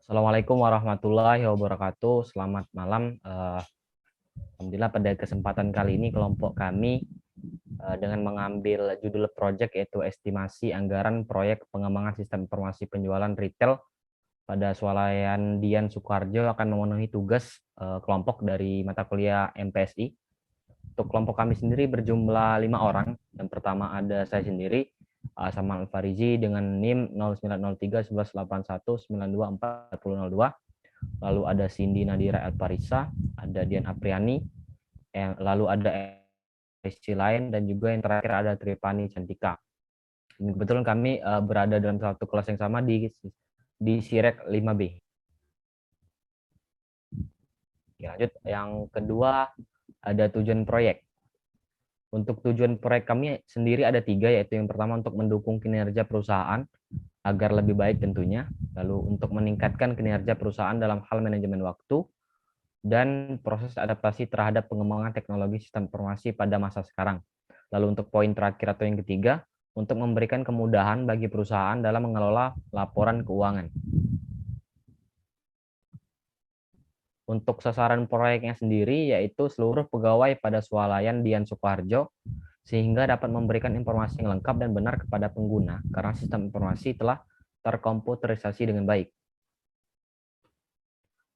Assalamualaikum warahmatullahi wabarakatuh. Selamat malam. Alhamdulillah pada kesempatan kali ini kelompok kami dengan mengambil judul project yaitu estimasi anggaran proyek pengembangan sistem informasi penjualan retail pada swalayan Dian Sukoharjo akan memenuhi tugas kelompok dari mata kuliah MPSI. Untuk kelompok kami sendiri berjumlah 5 orang. Yang pertama ada saya sendiri, Samal Farizi dengan NIM 0903 1181 92 4002. Lalu ada Cindy Nadira Elparisa, ada Dian Apriani, lalu ada SC lain, dan juga yang terakhir ada Tripani Cantika. Kebetulan kami berada dalam satu kelas yang sama di Sirek 5B. Ya, lanjut, yang kedua ada tujuan proyek. Untuk tujuan proyek kami sendiri ada 3, yaitu yang pertama untuk mendukung kinerja perusahaan agar lebih baik tentunya, lalu untuk meningkatkan kinerja perusahaan dalam hal manajemen waktu, dan proses adaptasi terhadap pengembangan teknologi sistem informasi pada masa sekarang. Lalu untuk poin terakhir atau yang ketiga, untuk memberikan kemudahan bagi perusahaan dalam mengelola laporan keuangan. Untuk sasaran proyeknya sendiri yaitu seluruh pegawai pada swalayan Dian Sukoharjo, sehingga dapat memberikan informasi yang lengkap dan benar kepada pengguna karena sistem informasi telah terkomputerisasi dengan baik.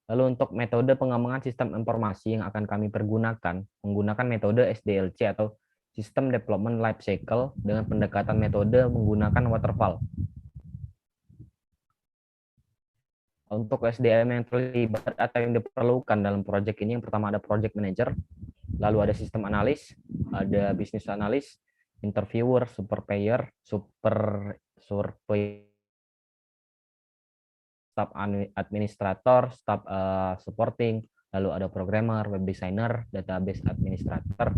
Lalu untuk metode pengembangan sistem informasi yang akan kami pergunakan, menggunakan metode SDLC atau System Development Life Cycle dengan pendekatan metode menggunakan waterfall. Untuk SDM yang terlibat atau yang diperlukan dalam proyek ini, yang pertama ada project manager, lalu ada sistem analis, ada business analis, interviewer, surveyor, staf administrator, staf supporting, lalu ada programmer, web designer, database administrator,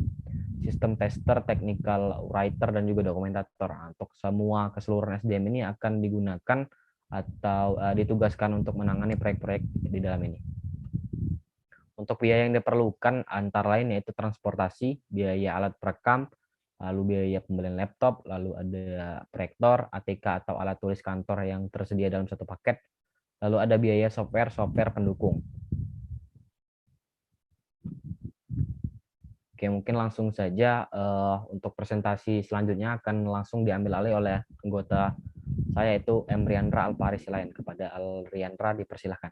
sistem tester, technical writer, dan juga dokumentator. Untuk semua keseluruhan SDM ini akan digunakan atau ditugaskan untuk menangani proyek-proyek di dalam ini. Untuk biaya yang diperlukan antara lain yaitu transportasi, biaya alat perekam, lalu biaya pembelian laptop, lalu ada proyektor, ATK atau alat tulis kantor yang tersedia dalam satu paket, lalu ada biaya software pendukung. Oke, mungkin langsung saja untuk presentasi selanjutnya akan langsung diambil alih oleh anggota saya yaitu M. Riandra Alparis lain. Kepada Al Riandra dipersilahkan.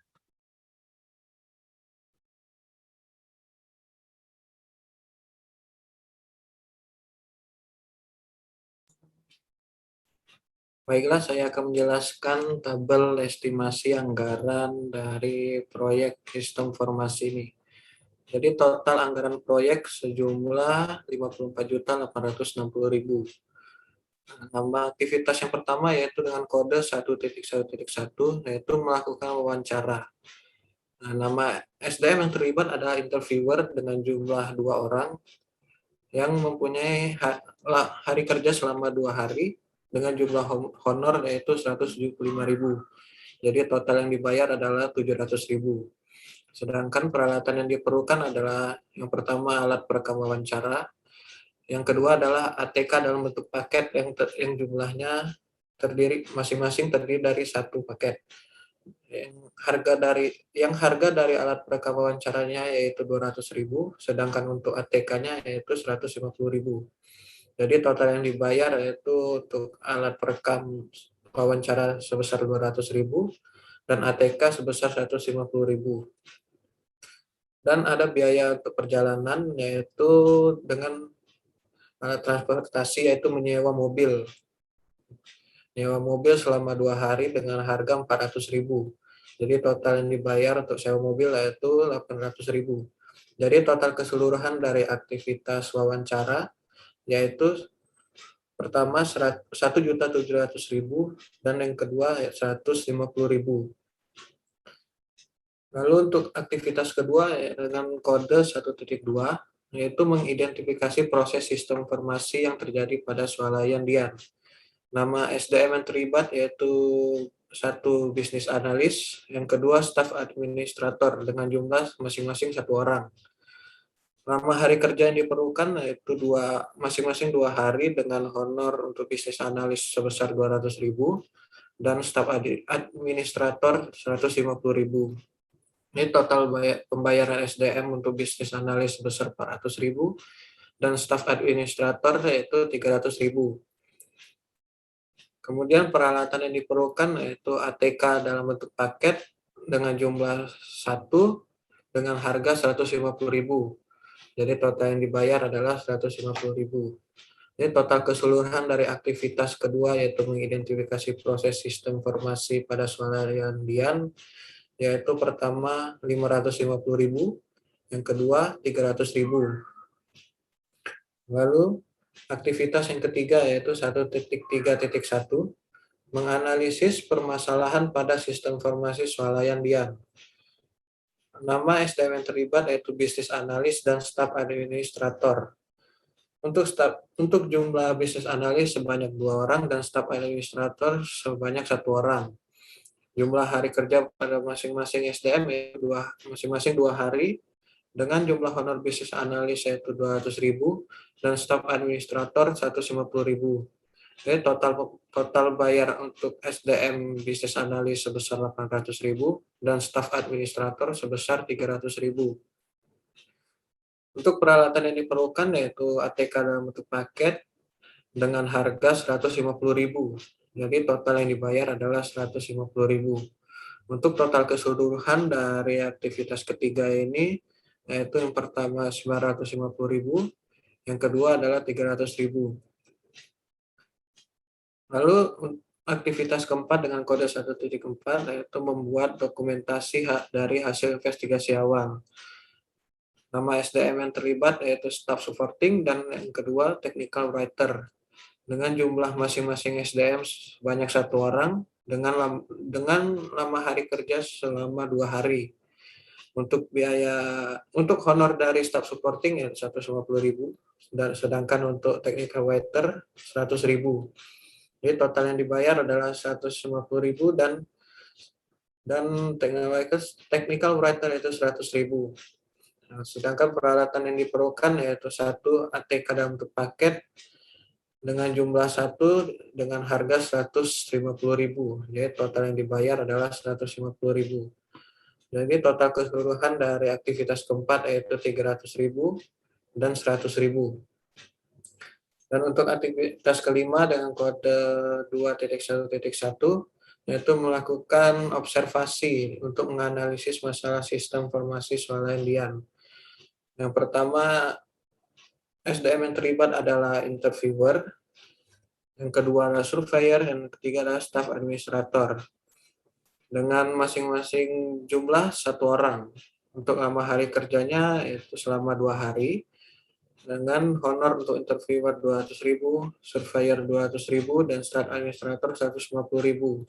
Baiklah, saya akan menjelaskan tabel estimasi anggaran dari proyek sistem informasi ini. Jadi total anggaran proyek sejumlah 54.860.000. Nama aktivitas yang pertama yaitu dengan kode 1.1.1 yaitu melakukan wawancara. Nama SDM yang terlibat adalah interviewer dengan jumlah 2 orang yang mempunyai hari kerja selama 2 hari dengan jumlah honor yaitu 175.000. Jadi total yang dibayar adalah 700.000. Sedangkan peralatan yang diperlukan adalah yang pertama alat perekam wawancara, yang kedua adalah ATK dalam bentuk paket yang jumlahnya masing-masing terdiri dari 1 paket. Yang harga dari alat perekam wawancaranya yaitu 200.000, sedangkan untuk ATK-nya yaitu 150.000. Jadi total yang dibayar yaitu untuk alat perekam wawancara sebesar 200.000 dan ATK sebesar 150.000. Dan ada biaya untuk perjalanan yaitu dengan alat transportasi yaitu menyewa mobil. Nyewa mobil selama 2 hari dengan harga 400.000. Jadi total yang dibayar untuk sewa mobil yaitu 800.000. Jadi total keseluruhan dari aktivitas wawancara yaitu pertama 1.700.000 dan yang kedua 150.000. Lalu untuk aktivitas kedua dengan kode 1.2 yaitu mengidentifikasi proses sistem informasi yang terjadi pada swalayan Dian. Nama SDM yang terlibat yaitu 1 bisnis analis, yang kedua staf administrator dengan jumlah masing-masing 1 orang. Nama hari kerja yang diperlukan yaitu masing-masing 2 hari dengan honor untuk bisnis analis sebesar 200.000 dan staf administrator 150.000. Ini total pembayaran SDM untuk bisnis analis sebesar 400.000 dan staf administrator yaitu 300.000. Kemudian peralatan yang diperlukan yaitu ATK dalam bentuk paket dengan jumlah 1 dengan harga 150.000. Jadi total yang dibayar adalah 150.000. Ini total keseluruhan dari aktivitas kedua yaitu mengidentifikasi proses sistem informasi pada swalayan Dian, yaitu pertama 550.000, yang kedua 300.000. Lalu aktivitas yang ketiga yaitu 1.3.1 menganalisis permasalahan pada sistem informasi swalayan Dian. Nama SDM yang terlibat yaitu bisnis analis dan staf administrator. Untuk jumlah bisnis analis sebanyak 2 orang dan staf administrator sebanyak 1 orang. Jumlah hari kerja pada masing-masing SDM yaitu masing-masing 2 hari, dengan jumlah honor bisnis analis yaitu 200.000 dan staf administrator 150.000. Jadi total bayar untuk SDM bisnis analis sebesar 800.000 dan staf administrator sebesar 300.000. Untuk peralatan yang diperlukan yaitu ATK dalam bentuk paket dengan harga 150.000. Jadi total yang dibayar adalah 150.000. Untuk total keseluruhan dari aktivitas ketiga ini yaitu yang pertama 950.000, yang kedua adalah 300.000. Lalu aktivitas keempat dengan kode 1.4 yaitu membuat dokumentasi dari hasil investigasi awal. Nama SDM yang terlibat yaitu staff supporting dan yang kedua technical writer. Dengan jumlah masing-masing SDM sebanyak 1 orang dengan lama hari kerja selama 2 hari. Untuk honor dari staff supporting ya 150.000 dan sedangkan untuk technical writer 100.000. Jadi total yang dibayar adalah 150.000 dan technical writer itu 100.000. Nah, sedangkan peralatan yang diperlukan yaitu 1 ATK dalam bentuk paket dengan jumlah 1 dengan harga 150.000. Jadi total yang dibayar adalah 150.000. Jadi total keseluruhan dari aktivitas keempat yaitu 300.000 dan 100.000. Dan untuk aktivitas kelima dengan kode 2.1.1 yaitu melakukan observasi untuk menganalisis masalah sistem informasi swalayan Dian. Yang pertama, SDM yang terlibat adalah interviewer, yang kedua adalah surveyor, yang ketiga adalah staff administrator. Dengan masing-masing jumlah 1 orang. Untuk lama hari kerjanya itu selama 2 hari, dengan honor untuk interviewer 200.000, surveyor 200.000, dan staff administrator 150.000.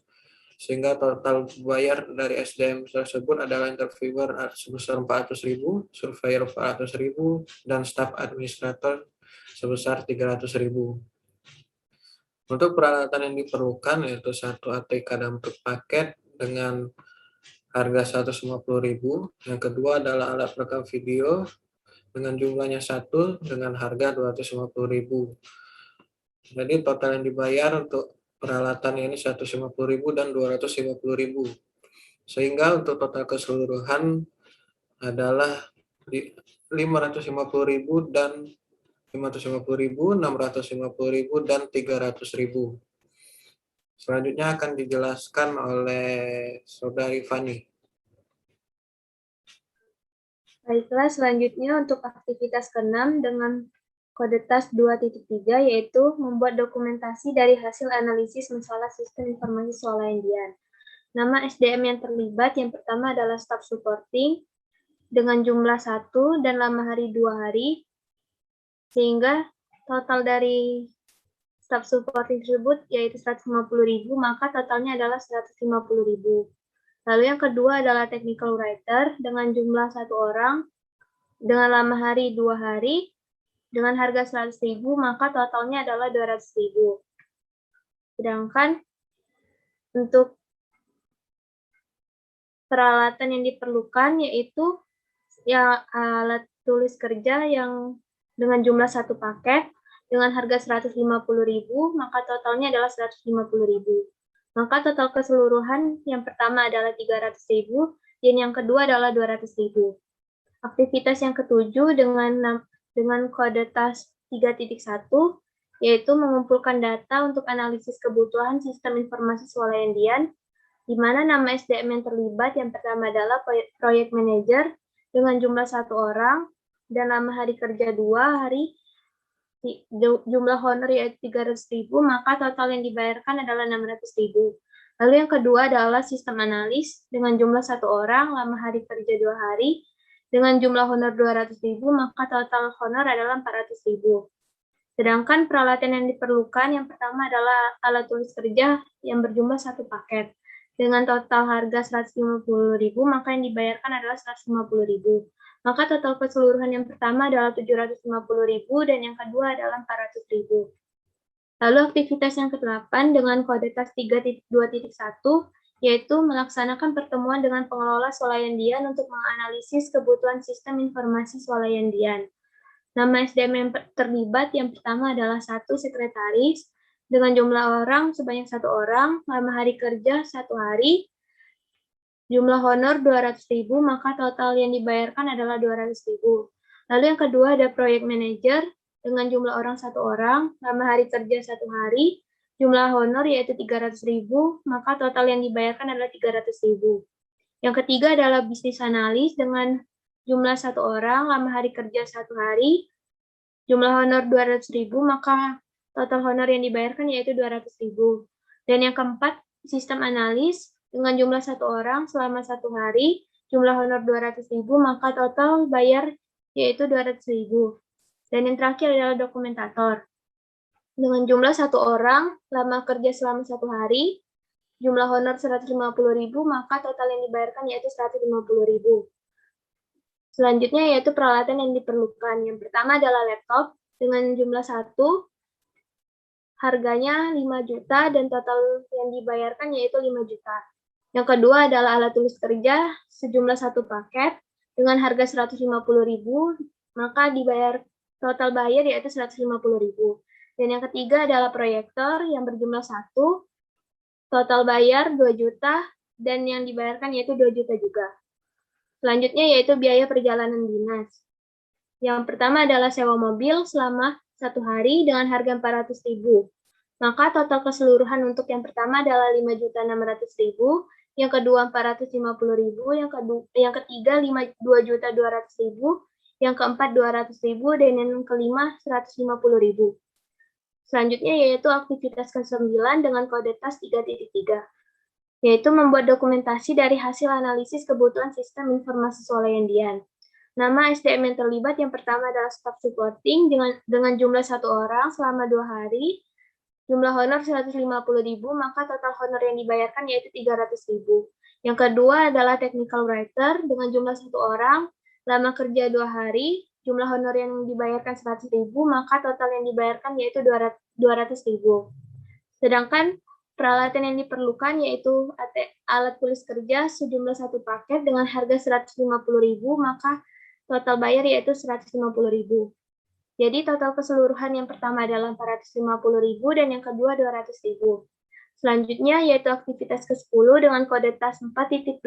Sehingga total bayar dari SDM tersebut adalah interviewer sebesar 400.000, surveyor 400.000, dan staf administrator sebesar 300.000. Untuk peralatan yang diperlukan yaitu 1 ATK dalam bentuk paket dengan harga 150.000, yang kedua adalah alat rekam video dengan jumlahnya 1 dengan harga 250.000. Jadi total yang dibayar untuk peralatan ini 150.000 dan 250.000. Sehingga untuk total keseluruhan adalah 550.000 dan 550.000, 650.000 dan 300.000. Selanjutnya akan dijelaskan oleh Saudari Fani. Baiklah, selanjutnya untuk aktivitas ke-6 dengan kode task 2.3 yaitu membuat dokumentasi dari hasil analisis masalah sistem informasi swalayan Dian. Nama SDM yang terlibat yang pertama adalah staff supporting dengan jumlah 1 dan lama hari 2 hari, sehingga total dari staff supporting tersebut yaitu 150.000, maka totalnya adalah 150.000. Lalu yang kedua adalah technical writer dengan jumlah 1 orang dengan lama hari 2 hari dengan harga 100.000, maka totalnya adalah 200.000. Sedangkan untuk peralatan yang diperlukan yaitu alat tulis kerja yang dengan jumlah 1 paket dengan harga 150.000, maka totalnya adalah 150.000. Maka total keseluruhan yang pertama adalah 300.000 dan yang kedua adalah 200.000. Aktivitas yang ketujuh dengan kode tas 3.1 yaitu mengumpulkan data untuk analisis kebutuhan sistem informasi swalayan Dian, di mana nama SDM yang terlibat yang pertama adalah Project Manager dengan jumlah 1 orang dan lama hari kerja 2 hari, jumlah honor yaitu 300.000, maka total yang dibayarkan adalah 600.000. Lalu yang kedua adalah sistem analis dengan jumlah 1 orang, lama hari kerja 2 hari, dengan jumlah honor 200.000, maka total honor adalah 400.000. Sedangkan peralatan yang diperlukan yang pertama adalah alat tulis kerja yang berjumlah 1 paket. Dengan total harga 150.000, maka yang dibayarkan adalah 150.000. Maka total keseluruhan yang pertama adalah 750.000 dan yang kedua adalah 400.000. Lalu aktivitas yang ke-8 dengan kode tas 3.2.1 yaitu melaksanakan pertemuan dengan pengelola swalayan Dian untuk menganalisis kebutuhan sistem informasi swalayan Dian. Nama SDM yang terlibat yang pertama adalah 1 sekretaris dengan jumlah orang sebanyak 1 orang, lama hari kerja 1 hari, jumlah honor 200.000, maka total yang dibayarkan adalah 200.000. Lalu yang kedua ada project manager dengan jumlah orang 1 orang, lama hari kerja 1 hari, jumlah honor yaitu 300.000, maka total yang dibayarkan adalah 300.000. Yang ketiga adalah bisnis analis dengan jumlah 1 orang, lama hari kerja 1 hari, jumlah honor 200.000, maka total honor yang dibayarkan yaitu 200.000. Dan yang keempat, sistem analis dengan jumlah 1 orang selama 1 hari, jumlah honor 200.000, maka total bayar yaitu 200.000. Dan yang terakhir adalah dokumentator. Dengan jumlah 1 orang, lama kerja selama 1 hari, jumlah honor 150.000, maka total yang dibayarkan yaitu 150.000. Selanjutnya yaitu peralatan yang diperlukan. Yang pertama adalah laptop dengan jumlah 1, harganya 5 juta dan total yang dibayarkan yaitu 5 juta. Yang kedua adalah alat tulis kerja sejumlah 1 paket dengan harga 150.000, maka total bayar yaitu 150.000. Dan yang ketiga adalah proyektor yang berjumlah 1, total bayar 2 juta dan yang dibayarkan yaitu 2 juta juga. Selanjutnya yaitu biaya perjalanan dinas. Yang pertama adalah sewa mobil selama 1 hari dengan harga 400.000. Maka total keseluruhan untuk yang pertama adalah 5.600.000, yang kedua 450.000, yang ketiga 2.200.000, yang keempat 200.000 dan yang kelima 150.000. Selanjutnya yaitu aktivitas ke-9 dengan kode tas 3.3. Yaitu membuat dokumentasi dari hasil analisis kebutuhan sistem informasi swalayan Dian. Nama SDM yang terlibat yang pertama adalah staff supporting dengan jumlah 1 orang selama 2 hari, jumlah honor 150.000, maka total honor yang dibayarkan yaitu 300.000. Yang kedua adalah technical writer dengan jumlah 1 orang, lama kerja 2 hari, jumlah honor yang dibayarkan 100.000, maka total yang dibayarkan yaitu 200.000. Sedangkan peralatan yang diperlukan yaitu alat tulis kerja sejumlah 1 paket dengan harga 150.000, maka total bayar yaitu 150.000. Jadi total keseluruhan yang pertama adalah 450.000 dan yang kedua 200.000. Selanjutnya yaitu aktivitas ke-10 dengan kode tas 4.2.1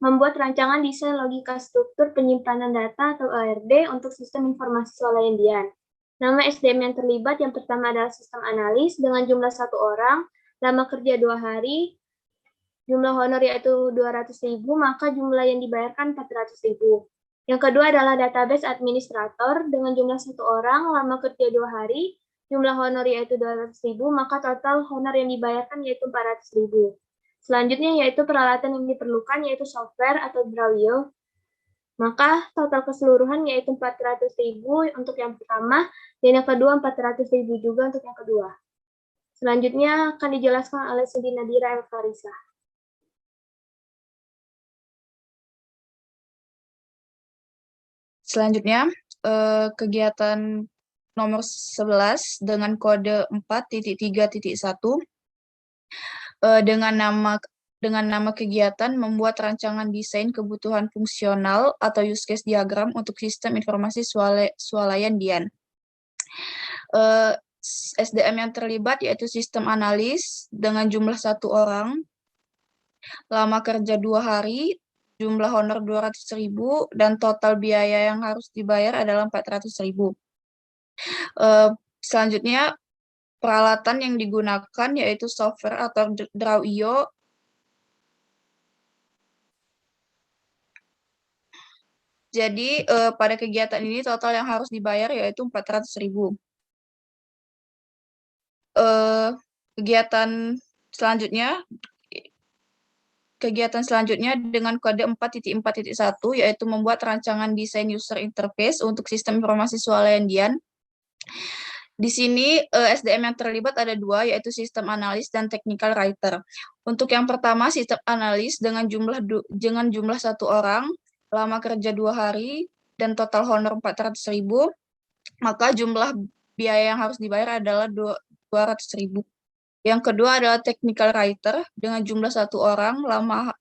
membuat rancangan desain logika struktur penyimpanan data atau ARD untuk sistem informasi swalayan Dian. Nama SDM yang terlibat yang pertama adalah sistem analis dengan jumlah 1 orang, lama kerja 2 hari, jumlah honor yaitu 200.000, maka jumlah yang dibayarkan 400.000. Yang kedua adalah database administrator dengan jumlah 1 orang, lama kerja 2 hari, jumlah honor yaitu 200.000, maka total honor yang dibayarkan yaitu 400.000. Selanjutnya yaitu peralatan yang diperlukan yaitu software atau Brawio. Maka total keseluruhan yaitu 400.000 untuk yang pertama, dan yang kedua 400.000 juga untuk yang kedua. Selanjutnya akan dijelaskan oleh Siti Nadira Elfarisa. Selanjutnya, kegiatan nomor 11 dengan kode 4.3.1 dengan nama kegiatan membuat rancangan desain kebutuhan fungsional atau use case diagram untuk sistem informasi swalayan Dian. SDM yang terlibat yaitu sistem analis dengan jumlah 1 orang, lama kerja 2 hari, jumlah honor 200.000, dan total biaya yang harus dibayar adalah 400.000. Selanjutnya, peralatan yang digunakan yaitu software atau Draw.io. Jadi pada kegiatan ini total yang harus dibayar yaitu 400.000. Kegiatan selanjutnya dengan kode 4.4.1 yaitu membuat rancangan desain user interface untuk sistem informasi swalayan Dian. Di sini SDM yang terlibat ada 2, yaitu sistem analis dan technical writer. Untuk yang pertama, sistem analis dengan jumlah 1 orang, lama kerja 2 hari, dan total honor 400.000, maka jumlah biaya yang harus dibayar adalah 200.000. Yang kedua adalah technical writer dengan jumlah 1 orang,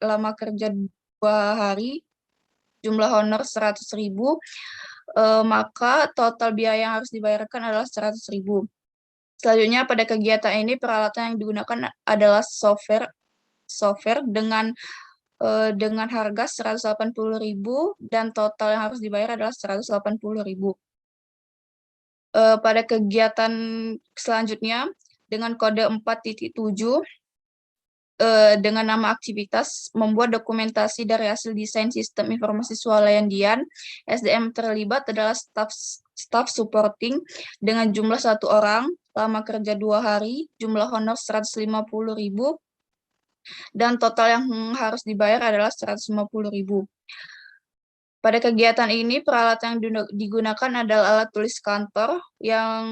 lama kerja 2 hari, jumlah honor 100.000, maka total biaya yang harus dibayarkan adalah 100.000. Selanjutnya pada kegiatan ini peralatan yang digunakan adalah software dengan harga 180.000 dan total yang harus dibayar adalah 180.000. Pada kegiatan selanjutnya dengan kode 4.7 dengan nama aktivitas membuat dokumentasi dari hasil desain sistem informasi swalayan Dian. SDM terlibat adalah staff supporting dengan jumlah 1 orang, lama kerja 2 hari, jumlah honor 150.000, dan total yang harus dibayar adalah 150.000. Pada kegiatan ini peralatan yang digunakan adalah alat tulis kantor yang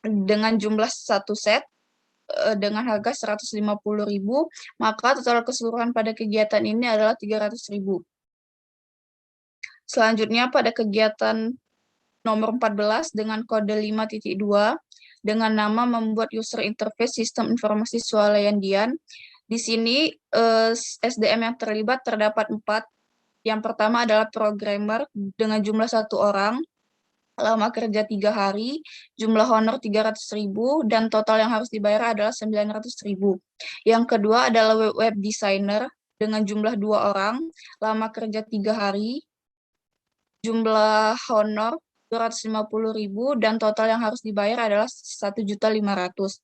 dengan jumlah 1 set dengan harga 150.000, maka total keseluruhan pada kegiatan ini adalah 300.000. Selanjutnya pada kegiatan nomor 14 dengan kode 5.2 dengan nama membuat user interface sistem informasi swalayan Dian. Di sini SDM yang terlibat terdapat 4. Yang pertama adalah programmer dengan jumlah 1 orang, lama kerja 3 hari, jumlah honor 300.000, dan total yang harus dibayar adalah 900.000. Yang kedua adalah web designer dengan jumlah 2 orang, lama kerja 3 hari, jumlah honor 250.000, dan total yang harus dibayar adalah 1.500.000.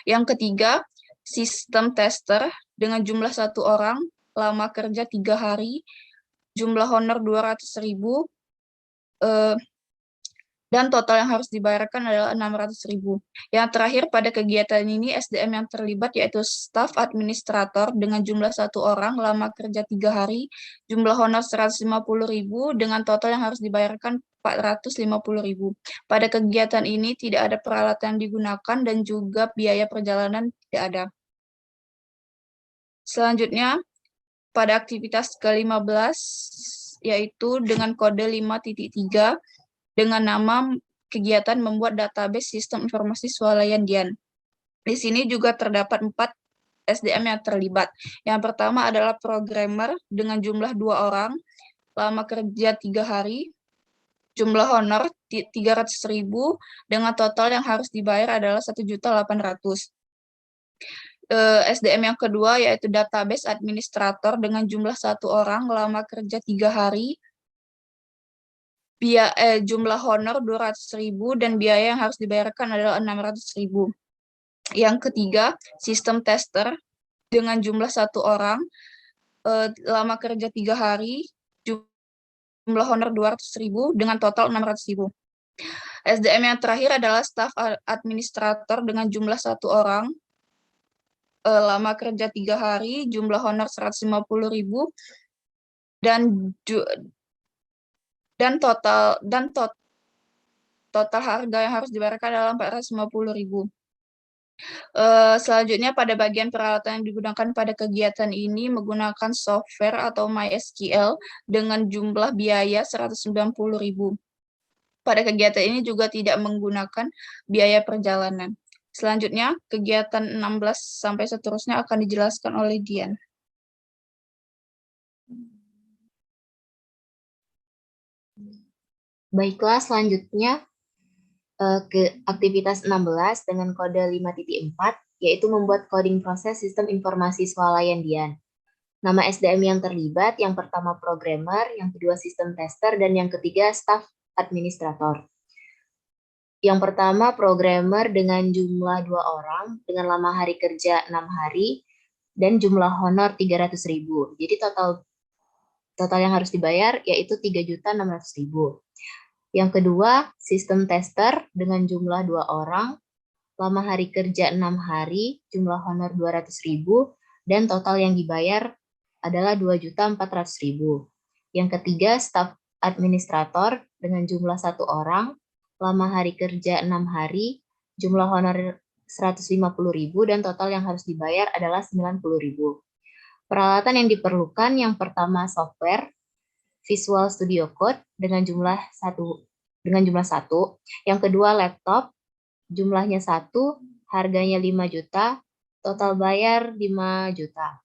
Yang ketiga, sistem tester dengan jumlah 1 orang, lama kerja 3 hari, jumlah honor 200.000, dan total yang harus dibayarkan adalah 600.000. Yang terakhir pada kegiatan ini SDM yang terlibat yaitu staf administrator dengan jumlah 1 orang, lama kerja 3 hari, jumlah honor 150.000, dengan total yang harus dibayarkan 450.000. Pada kegiatan ini tidak ada peralatan yang digunakan dan juga biaya perjalanan tidak ada. Selanjutnya pada aktivitas ke-15 yaitu dengan kode 5.3 dengan nama kegiatan membuat database sistem informasi swalayan Dian. Di sini juga terdapat 4 SDM yang terlibat. Yang pertama adalah programmer dengan jumlah 2 orang, lama kerja 3 hari, jumlah honor 300.000, dengan total yang harus dibayar adalah 1.800.000. SDM yang kedua yaitu database administrator dengan jumlah 1 orang, lama kerja 3 hari, jumlah honor 200.000 dan biaya yang harus dibayarkan adalah 600.000. Yang ketiga, sistem tester dengan jumlah 1 orang, lama kerja 3 hari, jumlah honor 200.000 dengan total 600.000. SDM yang terakhir adalah staf administrator dengan jumlah 1 orang, lama kerja 3 hari, jumlah honor 150.000 dan total harga yang harus dibayarkan adalah 450.000. Selanjutnya pada bagian peralatan yang digunakan pada kegiatan ini menggunakan software atau MySQL dengan jumlah biaya 190.000. Pada kegiatan ini juga tidak menggunakan biaya perjalanan. Selanjutnya kegiatan 16 sampai seterusnya akan dijelaskan oleh Dian. Baiklah, selanjutnya ke aktivitas 16 dengan kode 5.4, yaitu membuat coding proses sistem informasi swalayan Dian. Nama SDM yang terlibat, yang pertama programmer, yang kedua sistem tester, dan yang ketiga staf administrator. Yang pertama programmer dengan jumlah 2 orang, dengan lama hari kerja 6 hari, dan jumlah honor 300.000. Jadi total yang harus dibayar yaitu 3.600.000. Yang kedua, sistem tester dengan jumlah 2 orang, lama hari kerja 6 hari, jumlah honor 200.000, dan total yang dibayar adalah 2.400.000. Yang ketiga, staf administrator dengan jumlah 1 orang, lama hari kerja 6 hari, jumlah honor 150.000, dan total yang harus dibayar adalah 90.000. Peralatan yang diperlukan, yang pertama software, Visual Studio Code dengan jumlah 1, yang kedua laptop, jumlahnya 1, harganya 5 juta, total bayar 5 juta.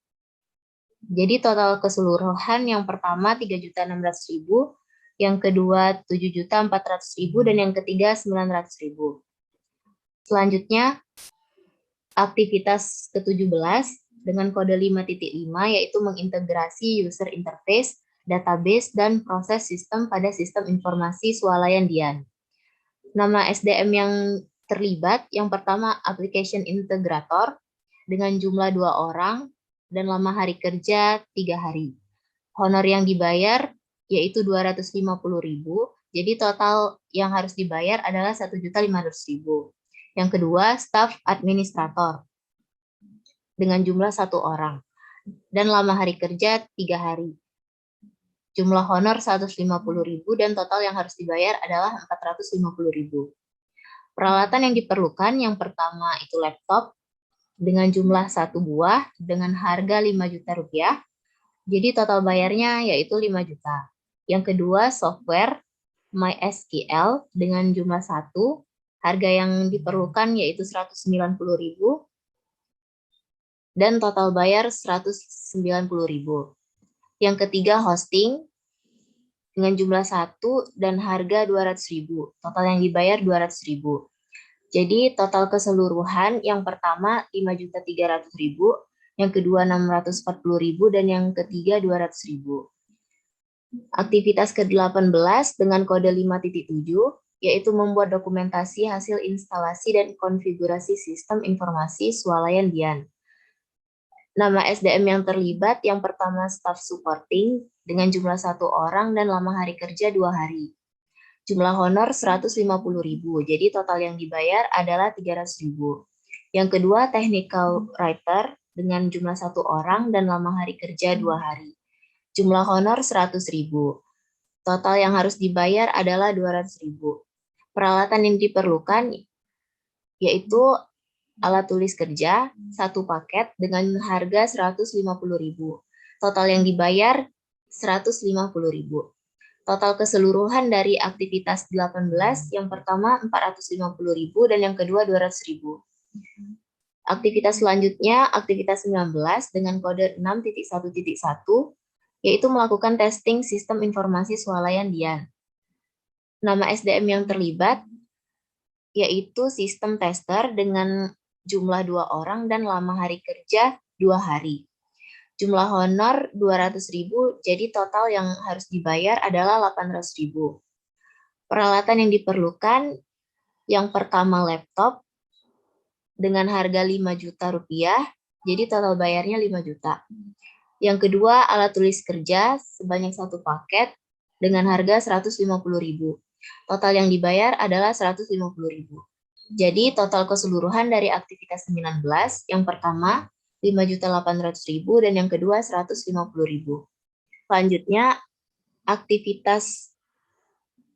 Jadi total keseluruhan yang pertama 3.600.000, yang kedua 7.400.000, dan yang ketiga 900.000. Selanjutnya, aktivitas ke-17 dengan kode 5.5, yaitu mengintegrasi user interface, database, dan proses sistem pada sistem informasi swalayan Dian. Nama SDM yang terlibat, yang pertama application integrator dengan jumlah 2 orang dan lama hari kerja 3 hari. Honor yang dibayar yaitu 250.000, jadi total yang harus dibayar adalah 1.500.000. Yang kedua, staf administrator dengan jumlah 1 orang dan lama hari kerja 3 hari. Jumlah honor 150.000 dan total yang harus dibayar adalah 450.000. Peralatan yang diperlukan, yang pertama itu laptop dengan jumlah 1 buah dengan harga 5 juta rupiah. Jadi total bayarnya yaitu 5 juta. Yang kedua, software MySQL dengan jumlah 1, harga yang diperlukan yaitu 190.000 dan total bayar 190.000. Yang ketiga, hosting dengan jumlah 1 dan harga 200.000. Total yang dibayar 200.000. Jadi total keseluruhan yang pertama 5.300.000, yang kedua 640.000, dan yang ketiga 200.000. Aktivitas ke-18 dengan kode 5.7, yaitu membuat dokumentasi hasil instalasi dan konfigurasi sistem informasi swalayan Dian. Nama SDM yang terlibat, yang pertama staff supporting dengan jumlah 1 orang dan lama hari kerja 2 hari. Jumlah honor 150.000, jadi total yang dibayar adalah 300.000. Yang kedua, technical writer dengan jumlah 1 orang dan lama hari kerja 2 hari. Jumlah honor 100.000. Total yang harus dibayar adalah 200.000. Peralatan yang diperlukan yaitu alat tulis kerja 1 paket dengan harga 150.000. Total yang dibayar 150.000. Total keseluruhan dari aktivitas 18, yang pertama 450.000 dan yang kedua 200.000. Aktivitas selanjutnya, aktivitas 19 dengan kode 6.1.1, yaitu melakukan testing sistem informasi swalayan Dian. Nama SDM yang terlibat yaitu sistem tester dengan jumlah 2 orang dan lama hari kerja 2 hari. Jumlah honor 200.000, jadi total yang harus dibayar adalah 800.000. Peralatan yang diperlukan, yang pertama laptop dengan harga 5 juta rupiah, jadi total bayarnya 5 juta. Yang kedua, alat tulis kerja sebanyak 1 paket dengan harga 150.000. Total yang dibayar adalah 150.000. Jadi total keseluruhan dari aktivitas 19, yang pertama 5.800.000 dan yang kedua 150.000. Selanjutnya aktivitas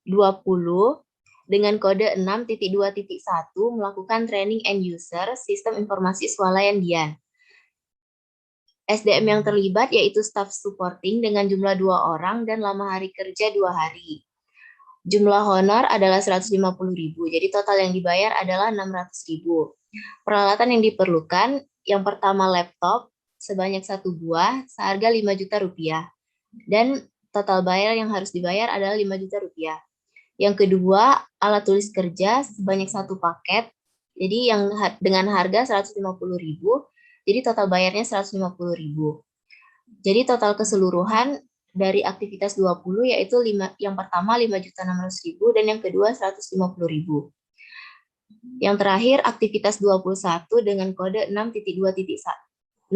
20 dengan kode 6.2.1 melakukan training end user sistem informasi swalayan Dian. SDM yang terlibat yaitu staff supporting dengan jumlah 2 orang dan lama hari kerja 2 hari. Jumlah honor adalah 150.000, jadi total yang dibayar adalah 600.000. Peralatan yang diperlukan, yang pertama laptop sebanyak 1 buah seharga 5 juta rupiah dan total bayar yang harus dibayar adalah 5 juta rupiah. Yang kedua, alat tulis kerja sebanyak 1 paket. Jadi yang dengan harga 150.000, jadi total bayarnya 150.000. Jadi total keseluruhan dari aktivitas 20 yaitu yang pertama 5.600.000 dan yang kedua 150.000. Yang terakhir aktivitas 21 dengan kode 6.2.2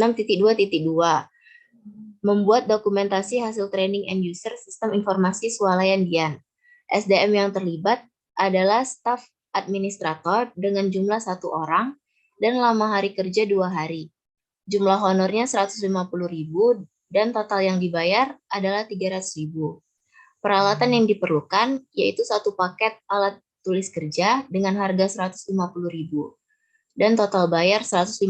membuat dokumentasi hasil training end user sistem informasi swalayan Dian. SDM yang terlibat adalah staf administrator dengan jumlah 1 orang dan lama hari kerja 2 hari. Jumlah honornya 150.000 dan total yang dibayar adalah 300.000. Peralatan yang diperlukan yaitu 1 paket alat tulis kerja dengan harga 150.000 dan total bayar 150.000.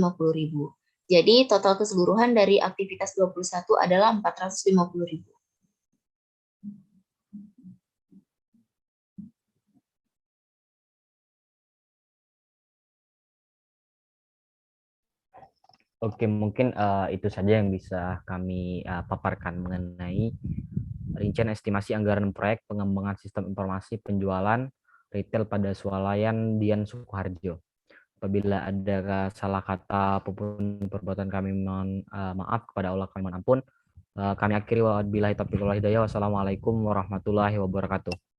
Jadi total keseluruhan dari aktivitas 21 adalah 450.000. Oke, mungkin itu saja yang bisa kami paparkan mengenai rincian estimasi anggaran proyek pengembangan sistem informasi penjualan retail pada swalayan Dian Sukoharjo. Apabila ada salah kata apapun perbuatan kami, mohon maaf, kepada Allah kami mohon ampun. Kami akhiri, wabillahi taufiq wal hidayah. Wassalamualaikum warahmatullahi wabarakatuh.